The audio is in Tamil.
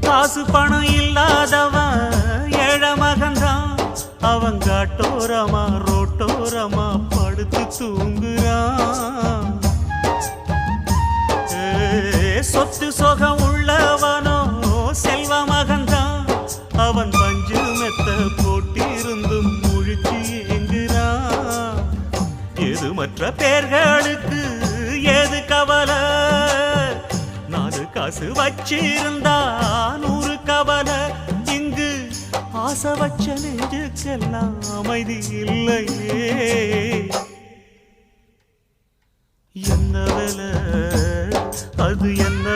காசு பணம் இல்லாதவன் ஏழை மகன்தான். அவன் காட்டோரமா ரோட்டோரமா படுத்து தூங்குறான். சொத்து சொகம் உள்ளவனோ செல்வ மகன்தான். அவன் பஞ்சு மெத்த போட்டிருந்தும் முழிச்சு ஏங்குறான். எது மற்ற பேர்களுக்கு ஏது கவலை? 4 காசு வச்சிருந்தா 100 கவலை. இங்கு ஆசை வச்ச நெஞ்சுக்கெல்லாம் அமைதி இல்லையே. என்ன வேலை அது என்ன